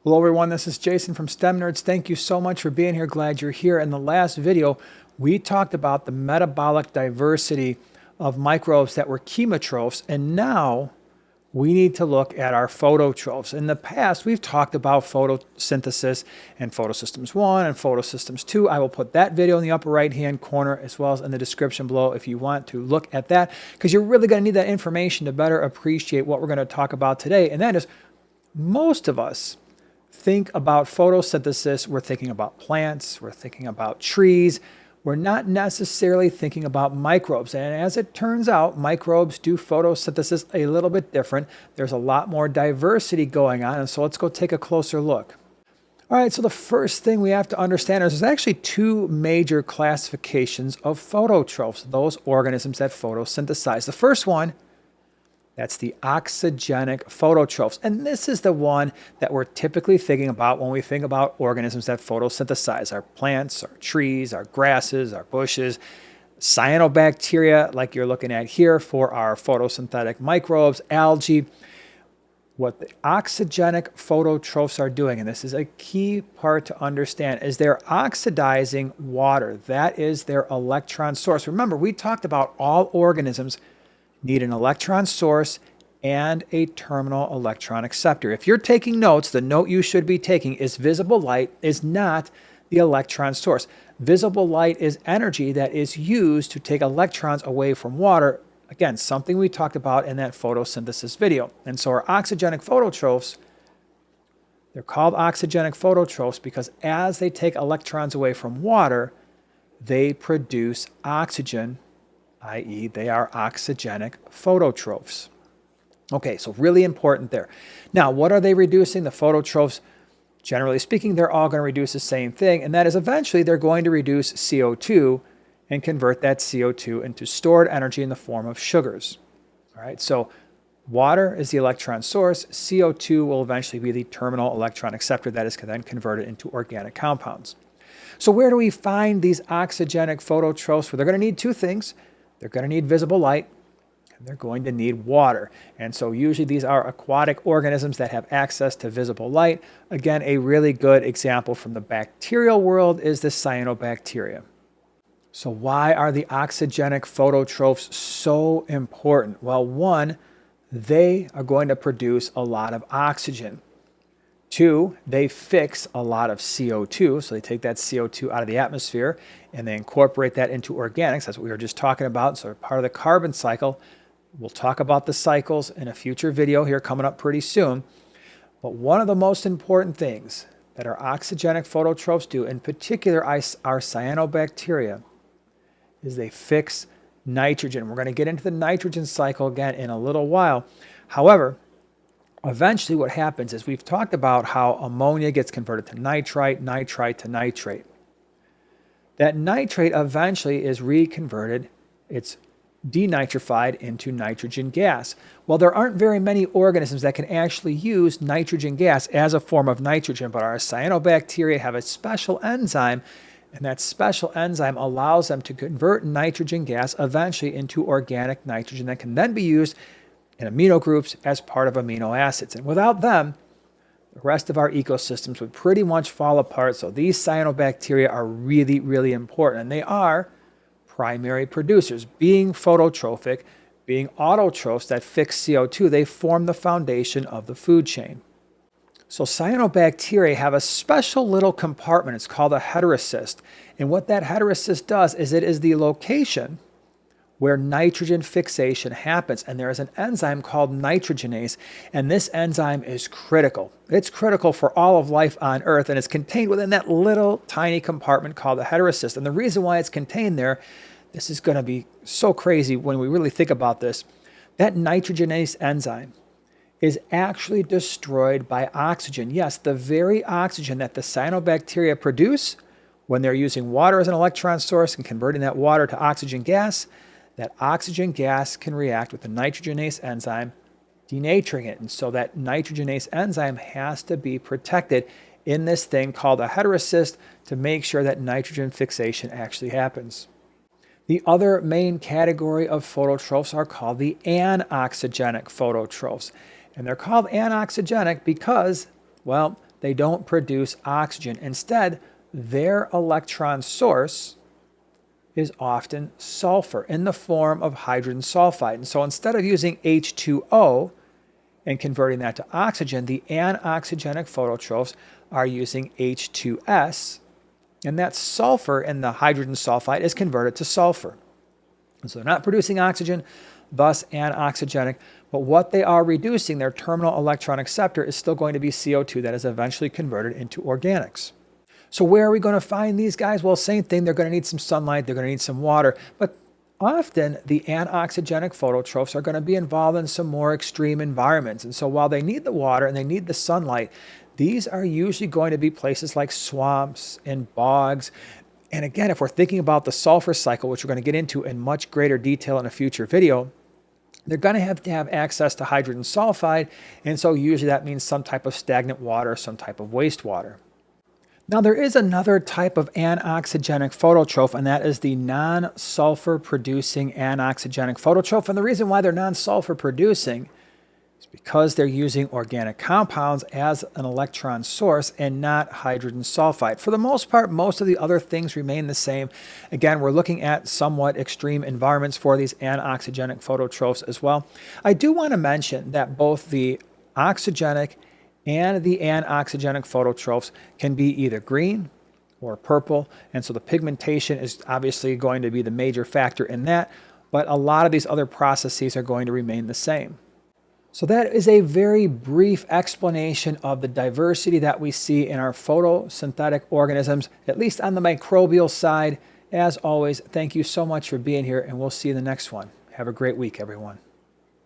Hello everyone, this is Jason from STEM Nerds. Thank you so much for being here. Glad you're here. In the last video, we talked about the metabolic diversity of microbes that were chemotrophs, and now we need to look at our phototrophs. In the past, we've talked about photosynthesis and photosystems 1 and photosystems 2. I will put that video in the upper right-hand corner as well as in the description below if you want to look at that, because you're really going to need that information to better appreciate what we're going to talk about today, and that is most of us think about photosynthesis, we're thinking about plants, we're thinking about trees, we're not necessarily thinking about microbes. And as it turns out, microbes do photosynthesis a little bit different. There's a lot more diversity going on, and so let's go take a closer look. All right, so the first thing we have to understand is there's actually two major classifications of phototrophs, those organisms that photosynthesize. The first one, that's the oxygenic phototrophs. And this is the one that we're typically thinking about when we think about organisms that photosynthesize. Our plants, our trees, our grasses, our bushes, cyanobacteria, like you're looking at here for our photosynthetic microbes, algae. What the oxygenic phototrophs are doing, and this is a key part to understand, is they're oxidizing water. That is their electron source. Remember, we talked about all organisms need an electron source and a terminal electron acceptor. If you're taking notes, the note you should be taking is visible light is not the electron source. Visible light is energy that is used to take electrons away from water. Again, something we talked about in that photosynthesis video. And so our oxygenic phototrophs, they're called oxygenic phototrophs because as they take electrons away from water, they produce oxygen, i.e. they are oxygenic phototrophs. Okay, so really important there. Now, what are they reducing? The phototrophs, generally speaking, they're all going to reduce the same thing, and that is eventually they're going to reduce CO2 and convert that CO2 into stored energy in the form of sugars. All right, so water is the electron source. CO2 will eventually be the terminal electron acceptor that is then converted into organic compounds. So where do we find these oxygenic phototrophs? Well, they're going to need two things. They're going to need visible light, and they're going to need water. And so usually these are aquatic organisms that have access to visible light. Again, a really good example from the bacterial world is the cyanobacteria. So why are the oxygenic phototrophs so important? Well, one, they are going to produce a lot of oxygen. Two, they fix a lot of CO2, so they take that CO2 out of the atmosphere and they incorporate that into organics. That's what we were just talking about. So part of the carbon cycle. We'll talk about the cycles in a future video here coming up pretty soon. But one of the most important things that our oxygenic phototrophs do, in particular our cyanobacteria, is they fix nitrogen. We're going to get into the nitrogen cycle again in a little while. However, eventually what happens is we've talked about how ammonia gets converted to nitrite, nitrite to nitrate. That nitrate eventually is reconverted, it's denitrified into nitrogen gas. Well, there aren't very many organisms that can actually use nitrogen gas as a form of nitrogen, but our cyanobacteria have a special enzyme, and that special enzyme allows them to convert nitrogen gas eventually into organic nitrogen that can then be used in amino groups as part of amino acids. And without them, the rest of our ecosystems would pretty much fall apart. So these cyanobacteria are really, really important. And they are primary producers. Being phototrophic, being autotrophs that fix CO2, they form the foundation of the food chain. So cyanobacteria have a special little compartment. It's called a heterocyst. And what that heterocyst does is it is the location where nitrogen fixation happens. And there is an enzyme called nitrogenase, and this enzyme is critical. It's critical for all of life on Earth, and it's contained within that little tiny compartment called the heterocyst. And the reason why it's contained there, this is going to be so crazy when we really think about this, that nitrogenase enzyme is actually destroyed by oxygen. Yes, the very oxygen that the cyanobacteria produce when they're using water as an electron source and converting that water to oxygen gas, that oxygen gas can react with the nitrogenase enzyme, denaturing it. And so that nitrogenase enzyme has to be protected in this thing called a heterocyst to make sure that nitrogen fixation actually happens. The other main category of phototrophs are called the anoxygenic phototrophs. And they're called anoxygenic because, well, they don't produce oxygen. Instead, their electron source is often sulfur in the form of hydrogen sulfide. And so instead of using H2O and converting that to oxygen, the anoxygenic phototrophs are using H2S, and that sulfur in the hydrogen sulfide is converted to sulfur. And so they're not producing oxygen, thus anoxygenic, but what they are reducing, their terminal electron acceptor, is still going to be CO2 that is eventually converted into organics. So where are we going to find these guys? Well, same thing. They're going to need some sunlight. They're going to need some water. But often the anoxygenic phototrophs are going to be involved in some more extreme environments. And so while they need the water and they need the sunlight, these are usually going to be places like swamps and bogs. And again, if we're thinking about the sulfur cycle, which we're going to get into in much greater detail in a future video, they're going to have access to hydrogen sulfide. And so usually that means some type of stagnant water, some type of wastewater. Now, there is another type of anoxygenic phototroph, and that is the non-sulfur producing anoxygenic phototroph. And the reason why they're non-sulfur producing is because they're using organic compounds as an electron source and not hydrogen sulfide. For the most part, most of the other things remain the same. Again, we're looking at somewhat extreme environments for these anoxygenic phototrophs as well. I do want to mention that both the oxygenic and the anoxygenic phototrophs can be either green or purple, and so the pigmentation is obviously going to be the major factor in that, but a lot of these other processes are going to remain the same. So that is a very brief explanation of the diversity that we see in our photosynthetic organisms, at least on the microbial side. As always, thank you so much for being here, and we'll see you in the next one. Have a great week, everyone.